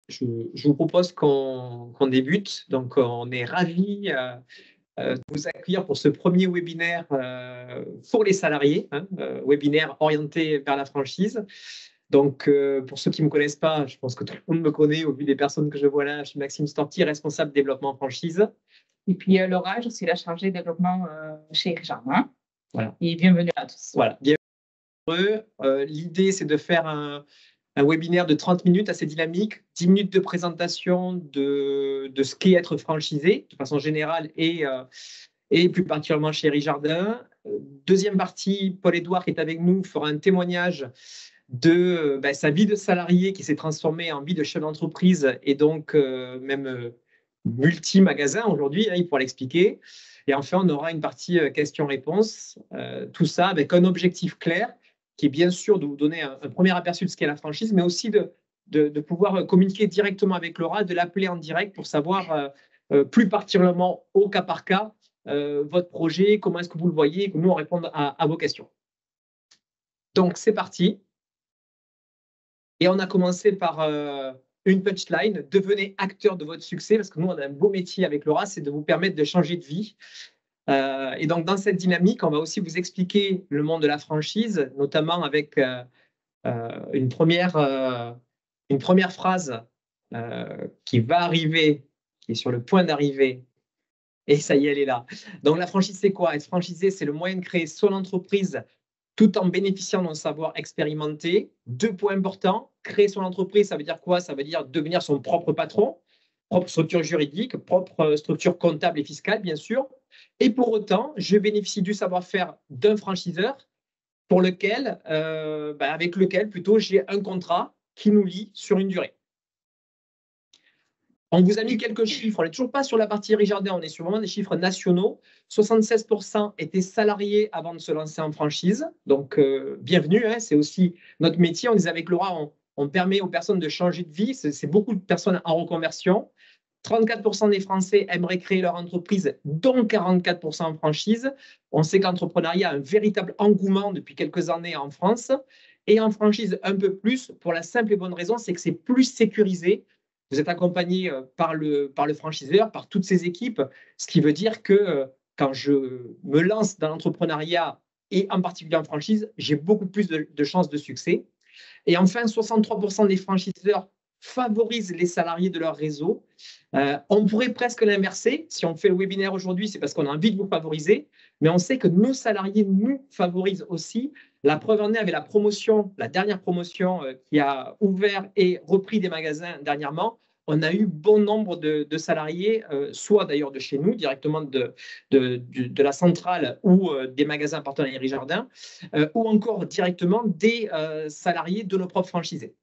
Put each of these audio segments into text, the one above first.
je vous propose qu'on débute. Donc, on est ravis de vous accueillir pour ce premier webinaire pour les salariés, webinaire orienté vers la franchise. Donc, pour ceux qui ne me connaissent pas, je pense que tout le monde me connaît au vu des personnes que je vois là. Je suis Maxime Storti, responsable développement franchise. Et puis Laura, je suis la chargée de développement chez Jardin. Voilà. Et bienvenue à tous. Voilà, bienvenue. L'idée, c'est de faire un webinaire de 30 minutes assez dynamique, 10 minutes de présentation de ce qu'est être franchisé de façon générale et plus particulièrement chez Jardin. Deuxième partie, Paul-Édouard qui est avec nous fera un témoignage de sa vie de salarié qui s'est transformée en vie de chef d'entreprise et donc même multi-magasin aujourd'hui, il pourra l'expliquer. Et enfin, on aura une partie questions-réponses, tout ça avec un objectif clair qui est bien sûr de vous donner un premier aperçu de ce qu'est la franchise, mais aussi de pouvoir communiquer directement avec Laura, de l'appeler en direct pour savoir plus particulièrement au cas par cas votre projet, comment est-ce que vous le voyez, que nous on réponde à vos questions. Donc c'est parti. Et on a commencé par une punchline, devenez acteur de votre succès, parce que nous on a un beau métier avec Laura, c'est de vous permettre de changer de vie. Et donc, dans cette dynamique, on va aussi vous expliquer le monde de la franchise, notamment avec une première phrase qui va arriver, qui est sur le point d'arriver. Et ça y est, elle est là. Donc, la franchise, c'est quoi? Être franchisé, c'est le moyen de créer son entreprise tout en bénéficiant d'un savoir expérimenté. 2 points importants. Créer son entreprise, ça veut dire quoi? Ça veut dire devenir son propre patron, propre structure juridique, propre structure comptable et fiscale, bien sûr. Et pour autant, je bénéficie du savoir-faire d'un franchiseur pour lequel, avec lequel plutôt j'ai un contrat qui nous lie sur une durée. On vous a mis quelques chiffres. On n'est toujours pas sur la partie Jardin, on est sur vraiment des chiffres nationaux. 76% étaient salariés avant de se lancer en franchise. Donc, bienvenue, c'est aussi notre métier. On disait avec Laura, on permet aux personnes de changer de vie. C'est beaucoup de personnes en reconversion. 34% des Français aimeraient créer leur entreprise, dont 44% en franchise. On sait que l'entrepreneuriat a un véritable engouement depuis quelques années en France. Et en franchise, un peu plus, pour la simple et bonne raison, c'est que c'est plus sécurisé. Vous êtes accompagné par le franchiseur, par toutes ses équipes, ce qui veut dire que quand je me lance dans l'entrepreneuriat et en particulier en franchise, j'ai beaucoup plus de chances de succès. Et enfin, 63% des franchiseurs favorisent les salariés de leur réseau. On pourrait presque l'inverser. Si on fait le webinaire aujourd'hui, c'est parce qu'on a envie de vous favoriser, mais on sait que nos salariés nous favorisent aussi. La preuve en est avec la dernière promotion qui a ouvert et repris des magasins dernièrement. On a eu bon nombre de salariés, soit d'ailleurs de chez nous, directement de la centrale ou des magasins partenaires Jardin, ou encore directement des salariés de nos propres franchisés.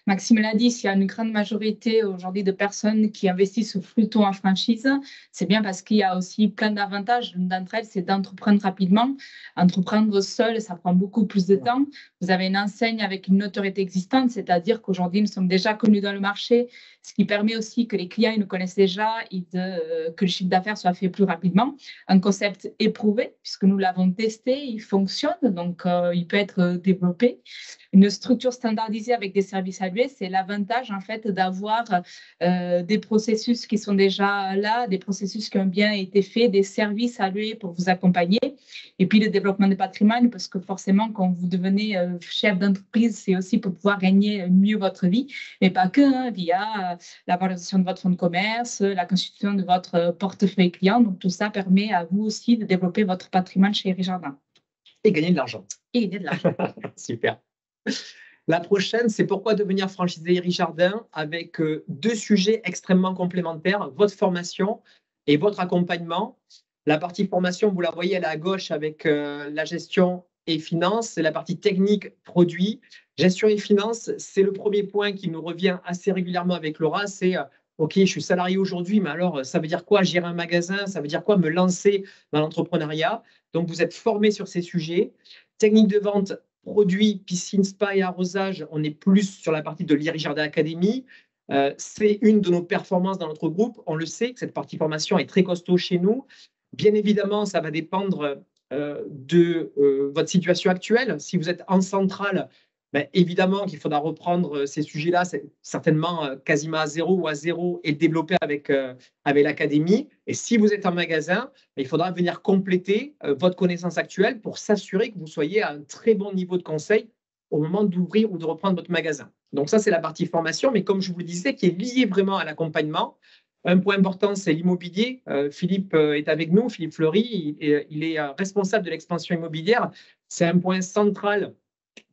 Maxime l'a dit, s'il y a une grande majorité aujourd'hui de personnes qui investissent plutôt en franchise, c'est bien parce qu'il y a aussi plein d'avantages. L'une d'entre elles, c'est d'entreprendre rapidement. Entreprendre seul, ça prend beaucoup plus de temps. Vous avez une enseigne avec une notoriété existante, c'est-à-dire qu'aujourd'hui, nous sommes déjà connus dans le marché, ce qui permet aussi que les clients ils nous connaissent déjà et que le chiffre d'affaires soit fait plus rapidement. Un concept éprouvé, puisque nous l'avons testé, il fonctionne, donc il peut être développé. Une structure standardisée avec des services à lui, c'est l'avantage en fait d'avoir des processus qui sont déjà là, des processus qui ont bien été faits, des services à lui pour vous accompagner. Et puis le développement de patrimoine, parce que forcément, quand vous devenez chef d'entreprise, c'est aussi pour pouvoir gagner mieux votre vie, mais pas que, via la valorisation de votre fonds de commerce, la constitution de votre portefeuille client. Donc tout ça permet à vous aussi de développer votre patrimoine chez Jardin. Et gagner de l'argent. Et gagner de l'argent. Super. La prochaine, c'est pourquoi devenir franchisé Jardin, avec 2 sujets extrêmement complémentaires, votre formation et votre accompagnement. La partie formation, vous la voyez, elle est à gauche avec la gestion et finance. C'est la partie technique, produit. Gestion et finance, c'est le premier point qui nous revient assez régulièrement avec Laura. C'est OK, je suis salarié aujourd'hui, mais alors ça veut dire quoi gérer un magasin? Ça veut dire quoi me lancer dans l'entrepreneuriat? Donc, vous êtes formé sur ces sujets. Technique de vente, produits, piscine, spa et arrosage, on est plus sur la partie de Jardin Academy. C'est une de nos performances dans notre groupe. On le sait que cette partie formation est très costaud chez nous. Bien évidemment, ça va dépendre de votre situation actuelle. Si vous êtes en centrale, Ben, évidemment qu'il faudra reprendre ces sujets-là, certainement quasiment à zéro ou à zéro, et le développer avec l'académie. Et si vous êtes en magasin, ben, il faudra venir compléter votre connaissance actuelle pour s'assurer que vous soyez à un très bon niveau de conseil au moment d'ouvrir ou de reprendre votre magasin. Donc ça, c'est la partie formation, mais comme je vous le disais, qui est liée vraiment à l'accompagnement. Un point important, c'est l'immobilier. Philippe est avec nous, Philippe Fleury, il est responsable de l'expansion immobilière. C'est un point central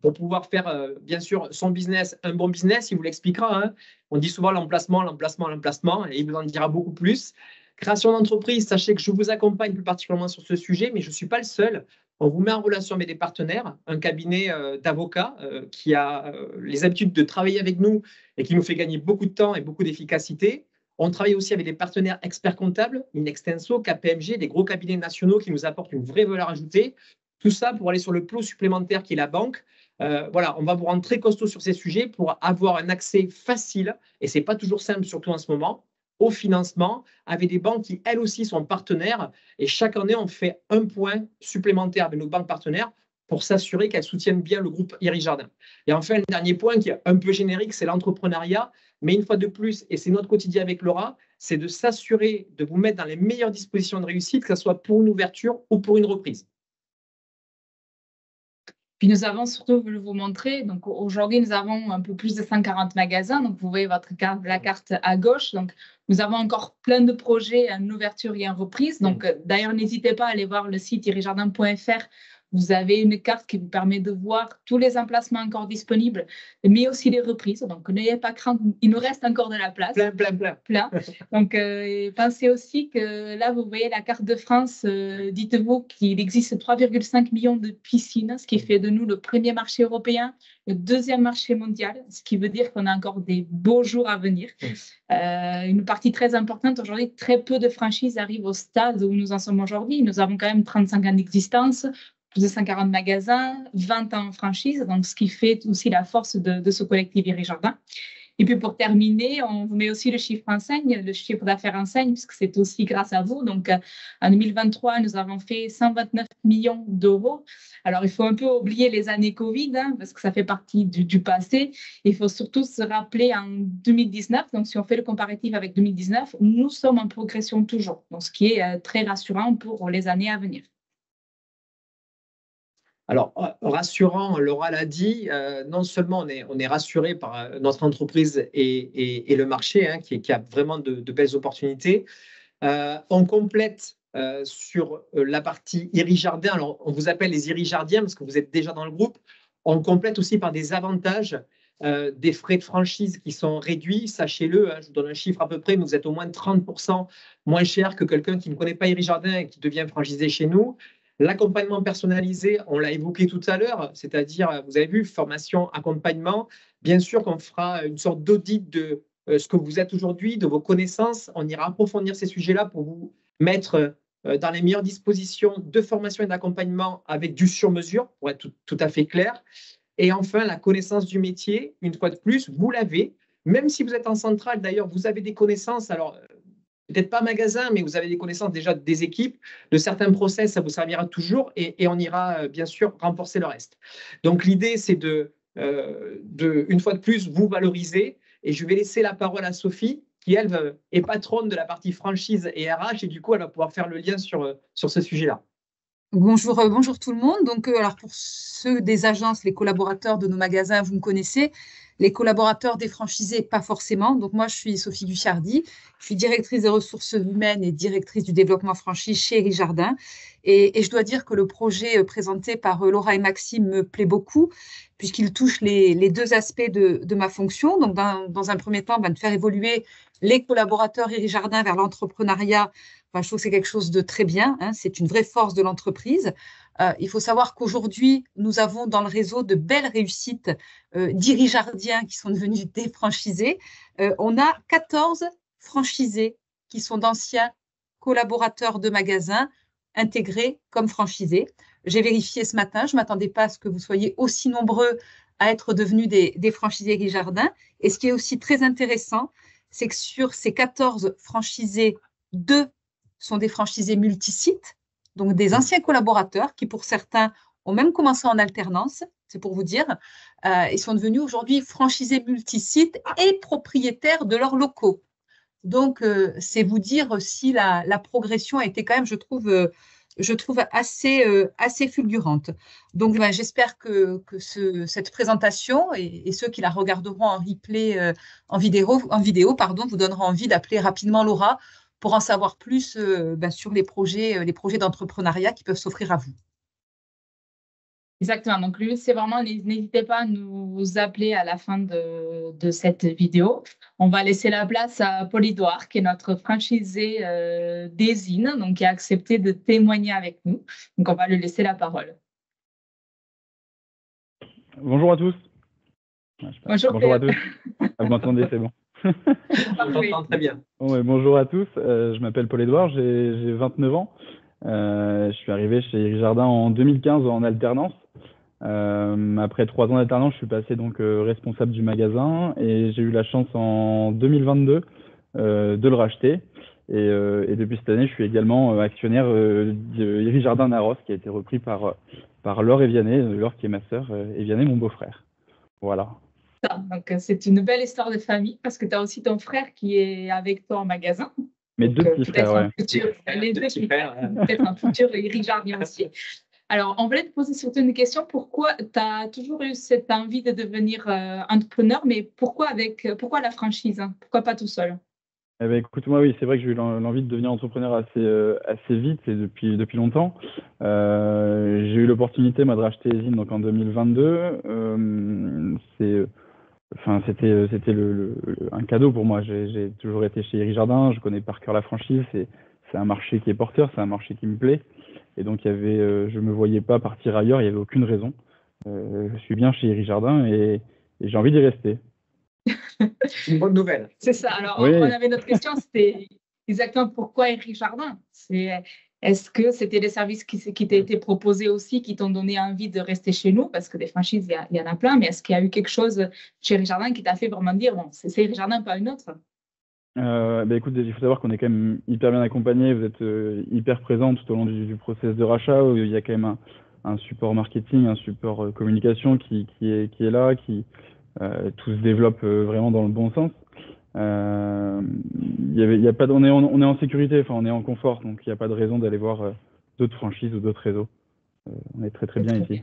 pour pouvoir faire, bien sûr, son business, un bon business. Il vous l'expliquera. Hein. On dit souvent l'emplacement, l'emplacement, l'emplacement, et il vous en dira beaucoup plus. Création d'entreprise, sachez que je vous accompagne plus particulièrement sur ce sujet, mais je ne suis pas le seul. On vous met en relation avec des partenaires, un cabinet d'avocats qui a les habitudes de travailler avec nous et qui nous fait gagner beaucoup de temps et beaucoup d'efficacité. On travaille aussi avec des partenaires experts comptables, Inextenso, KPMG, des gros cabinets nationaux qui nous apportent une vraie valeur ajoutée. Tout ça pour aller sur le plot supplémentaire qui est la banque. Voilà, on va vous rendre très costaud sur ces sujets pour avoir un accès facile, et ce n'est pas toujours simple, surtout en ce moment, au financement avec des banques qui, elles aussi, sont partenaires. Et chaque année, on fait un point supplémentaire avec nos banques partenaires pour s'assurer qu'elles soutiennent bien le groupe Iris Jardin. Et enfin, le dernier point qui est un peu générique, c'est l'entrepreneuriat. Mais une fois de plus, et c'est notre quotidien avec Laura, c'est de s'assurer de vous mettre dans les meilleures dispositions de réussite, que ce soit pour une ouverture ou pour une reprise. Puis nous avons surtout voulu vous montrer, donc aujourd'hui nous avons un peu plus de 140 magasins, donc vous voyez la carte à gauche, donc nous avons encore plein de projets en ouverture et en reprise, donc d'ailleurs n'hésitez pas à aller voir le site irisjardin.fr. Vous avez une carte qui vous permet de voir tous les emplacements encore disponibles, mais aussi les reprises. Donc, n'ayez pas crainte, il nous reste encore de la place. Plein. Donc, pensez aussi que là, vous voyez la carte de France. Dites-vous qu'il existe 3,5 millions de piscines, ce qui fait de nous le premier marché européen, le deuxième marché mondial, ce qui veut dire qu'on a encore des beaux jours à venir. Une partie très importante aujourd'hui, très peu de franchises arrivent au stade où nous en sommes aujourd'hui. Nous avons quand même 35 ans d'existence, plus de 140 magasins, 20 ans en franchise, donc ce qui fait aussi la force de ce collectif Iris Jardin. Et puis pour terminer, on vous met aussi le chiffre enseigne, le chiffre d'affaires enseigne, puisque c'est aussi grâce à vous. Donc en 2023, nous avons fait 129 millions d'euros. Alors il faut un peu oublier les années Covid, hein, parce que ça fait partie du passé. Il faut surtout se rappeler en 2019, donc si on fait le comparatif avec 2019, nous sommes en progression toujours, donc ce qui est très rassurant pour les années à venir. Alors, rassurant, Laura l'a dit, non seulement on est rassuré par notre entreprise et le marché, hein, qui a vraiment de belles opportunités. On complète sur la partie Iris Jardin. Alors, on vous appelle les Iris Jardiens parce que vous êtes déjà dans le groupe. On complète aussi par des avantages, des frais de franchise qui sont réduits. Sachez-le, hein, je vous donne un chiffre à peu près, mais vous êtes au moins 30% moins cher que quelqu'un qui ne connaît pas Iris Jardin et qui devient franchisé chez nous. L'accompagnement personnalisé, on l'a évoqué tout à l'heure, c'est-à-dire, vous avez vu, formation, accompagnement. Bien sûr qu'on fera une sorte d'audit de ce que vous êtes aujourd'hui, de vos connaissances. On ira approfondir ces sujets-là pour vous mettre dans les meilleures dispositions de formation et d'accompagnement avec du sur-mesure, pour être tout à fait clair. Et enfin, la connaissance du métier, une fois de plus, vous l'avez. Même si vous êtes en centrale, d'ailleurs, vous avez des connaissances. Alors, peut-être pas magasin, mais vous avez des connaissances déjà des équipes, de certains process, ça vous servira toujours et on ira bien sûr renforcer le reste. Donc l'idée, c'est une fois de plus, vous valoriser, et je vais laisser la parole à Sophie, qui elle est patronne de la partie franchise et RH, et du coup, elle va pouvoir faire le lien sur ce sujet-là. Bonjour, bonjour tout le monde. Donc, alors pour ceux des agences, les collaborateurs de nos magasins, vous me connaissez. Les collaborateurs des franchisés, pas forcément. Donc, moi, je suis Sophie Guichardi. Je suis directrice des ressources humaines et directrice du développement franchise chez Iris Jardin. Et je dois dire que le projet présenté par Laura et Maxime me plaît beaucoup, puisqu'il touche les deux aspects de ma fonction. Donc, dans un premier temps, de faire évoluer les collaborateurs Iris Jardin vers l'entrepreneuriat. Je trouve que c'est quelque chose de très bien, hein, c'est une vraie force de l'entreprise. Il faut savoir qu'aujourd'hui, nous avons dans le réseau de belles réussites d'Iris Jardiens qui sont devenus des franchisés. On a 14 franchisés qui sont d'anciens collaborateurs de magasins intégrés comme franchisés. J'ai vérifié ce matin, je ne m'attendais pas à ce que vous soyez aussi nombreux à être devenus des franchisés Iris Jardin. Et ce qui est aussi très intéressant, c'est que sur ces 14 franchisés, 2 sont des franchisés multisites, donc des anciens collaborateurs qui, pour certains, ont même commencé en alternance, c'est pour vous dire. Ils sont devenus aujourd'hui franchisés multisites et propriétaires de leurs locaux. Donc, c'est vous dire si la progression a été quand même, je trouve assez fulgurante. Donc, j'espère que cette présentation et ceux qui la regarderont en replay, en vidéo, vous donneront envie d'appeler rapidement Laura pour en savoir plus sur les projets d'entrepreneuriat qui peuvent s'offrir à vous. Exactement. Donc, lui, c'est vraiment, n'hésitez pas à nous appeler à la fin de cette vidéo. On va laisser la place à Paul-Édouard, qui est notre franchisé d'Esine, donc qui a accepté de témoigner avec nous. Donc, on va lui laisser la parole. Bonjour à tous. Bonjour à tous. Vous m'entendez, c'est bon. On t'entend très bien. Bonjour à tous. Je m'appelle Paul-Édouard, j'ai 29 ans. Je suis arrivé chez Iris Jardin en 2015 en alternance. Après 3 ans d'alternance, je suis passé donc responsable du magasin et j'ai eu la chance en 2022 de le racheter. Et depuis cette année, je suis également actionnaire d'Iris Jardin Naros, qui a été repris par Laure et Vianney, Laure qui est ma sœur et Vianney mon beau-frère. Voilà. Donc, c'est une belle histoire de famille parce que tu as aussi ton frère qui est avec toi en magasin. Mes deux petits frères, Peut-être un futur Iris Jardin aussi. Alors, on voulait te poser surtout une question. Pourquoi tu as toujours eu cette envie de devenir entrepreneur, mais pourquoi la franchise? Pourquoi pas tout seul? Écoute, moi, oui, c'est vrai que j'ai eu l'envie de devenir entrepreneur assez vite et depuis longtemps. J'ai eu l'opportunité, moi, de racheter Esine donc en 2022. C'était un cadeau pour moi. J'ai toujours été chez Iris Jardin, je connais par cœur la franchise. C'est un marché qui est porteur, c'est un marché qui me plaît. Et donc, je ne me voyais pas partir ailleurs, il n'y avait aucune raison. Je suis bien chez Iris Jardin et j'ai envie d'y rester. C'est une bonne nouvelle. C'est ça. Alors, oui. On avait notre question, c'était exactement pourquoi Iris Jardin? Est-ce que c'était les services qui t'ont été proposés aussi qui t'ont donné envie de rester chez nous? Parce que des franchises, il y en a plein, mais est-ce qu'il y a eu quelque chose chez Iris Jardin qui t'a fait vraiment dire, bon, c'est Iris Jardin, pas une autre? Écoute, il faut savoir qu'on est quand même hyper bien accompagné. Vous êtes hyper présent tout au long du process de rachat, où il y a quand même un support marketing, un support communication qui est là, tout se développe vraiment dans le bon sens. On est en sécurité, enfin on est en confort, donc il n'y a pas de raison d'aller voir d'autres franchises ou d'autres réseaux. On est très très bien ici.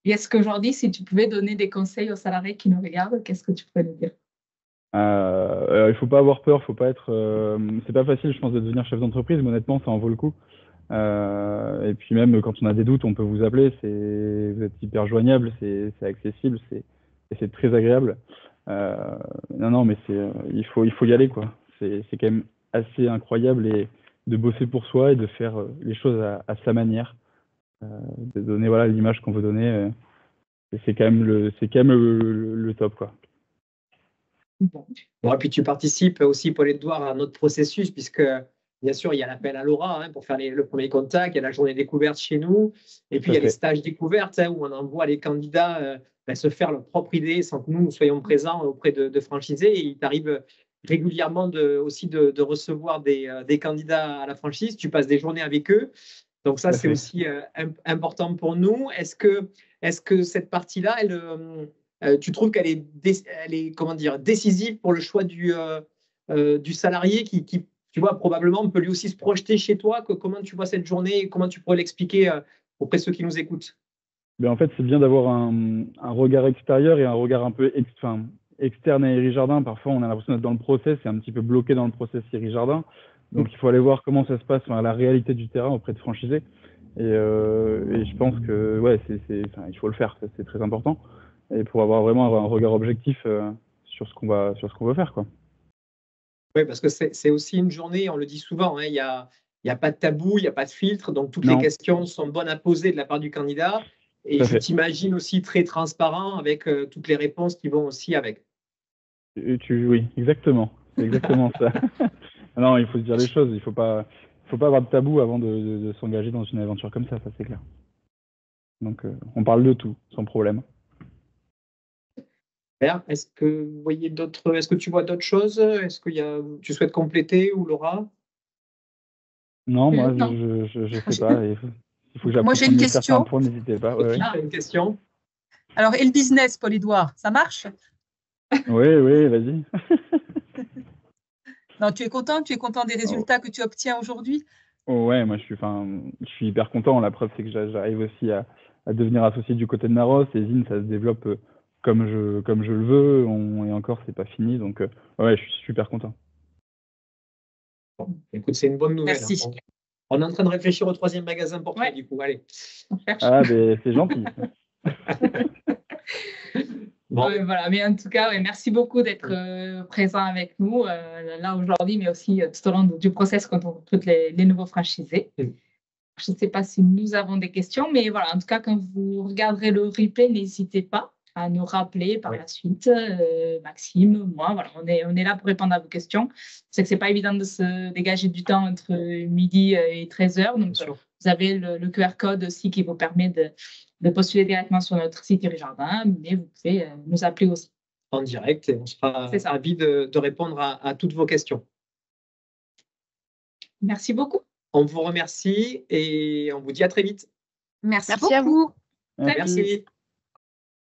Et est-ce qu'aujourd'hui, si tu pouvais donner des conseils aux salariés qui nous regardent, qu'est-ce que tu pourrais nous dire? Il faut pas avoir peur, faut pas être. C'est pas facile, je pense, de devenir chef d'entreprise, mais honnêtement, ça en vaut le coup. Et puis même quand on a des doutes, on peut vous appeler. Vous êtes hyper joignable, c'est accessible, et c'est très agréable. Non, mais il faut y aller, quoi. C'est quand même assez incroyable de bosser pour soi et de faire les choses à sa manière, de donner l'image qu'on veut donner. Et c'est quand même le top, quoi. Bon, et puis tu participes aussi, Paul-Édouard, à notre processus, puisque bien sûr, il y a l'appel à Laura pour faire le premier contact, il y a la journée découverte chez nous, et puis il y a les stages découvertes où on envoie les candidats se faire leur propre idée sans que nous soyons présents auprès de franchisés. Et il t'arrive régulièrement aussi de recevoir des candidats à la franchise. Tu passes des journées avec eux. Donc ça, c'est aussi important pour nous. Est-ce que cette partie-là, tu trouves qu'elle est comment dire, décisive pour le choix du salarié qui, tu vois, probablement peut lui aussi se projeter chez toi? Comment tu vois cette journée et comment tu pourrais l'expliquer auprès de ceux qui nous écoutent? En fait, c'est bien d'avoir un regard extérieur et un regard un peu externe à Iris Jardin. Parfois, on a l'impression d'être dans le process et un petit peu bloqué dans le process Iris Jardin. Donc, il faut aller voir comment ça se passe, la réalité du terrain auprès de franchisés. Et je pense que il faut le faire, c'est très important. Et pour avoir vraiment un regard objectif sur ce qu'on veut faire, quoi. Oui, parce que c'est aussi une journée, on le dit souvent, il n'y a pas de tabou, il n'y a pas de filtre, donc toutes les questions sont bonnes à poser de la part du candidat. Et je t'imagine aussi très transparent avec toutes les réponses qui vont aussi avec. Oui, exactement. C'est exactement ça. Non, il faut se dire les choses. Il ne faut pas avoir de tabou avant de s'engager dans une aventure comme ça c'est clair. Donc, on parle de tout, sans problème. Est-ce que vous voyez est-ce que tu vois d'autres choses? Est-ce que tu souhaites compléter, ou Laura? Non, moi, je sais pas. Il faut que j'apprenne. Moi, j'ai une question. N'hésitez pas. Une question. Alors, et le business, Paul-Édouard, ça marche? Oui, vas-y. Non, tu es content? Tu es content des résultats que tu obtiens aujourd'hui? Ouais, moi je suis hyper content. La preuve, c'est que j'arrive aussi à devenir associé du côté de Naros. Et Zine, ça se développe comme je le veux. Et encore, c'est pas fini. Donc, ouais, je suis super content. Bon, écoute, c'est une bonne nouvelle. Merci. Hein. On est en train de réfléchir au 3e magasin pour toi, du coup. Allez. Ah, ben c'est gentil. Bon. Ouais, voilà. Mais en tout cas, ouais, merci beaucoup d'être présent avec nous là aujourd'hui, mais aussi tout au long du process quand on recrute les nouveaux franchisés. Je ne sais pas si nous avons des questions, mais voilà, en tout cas, quand vous regarderez le replay, n'hésitez pas à nous rappeler par la suite, Maxime, moi, voilà, on est là pour répondre à vos questions. C'est que ce n'est pas évident de se dégager du temps entre midi et 13h. Donc, vous avez le QR code aussi qui vous permet de postuler directement sur notre site Thierry Jardin, mais vous pouvez nous appeler aussi. En direct, et on sera ravis de répondre à toutes vos questions. Merci beaucoup. On vous remercie et on vous dit à très vite. Merci beaucoup. Merci.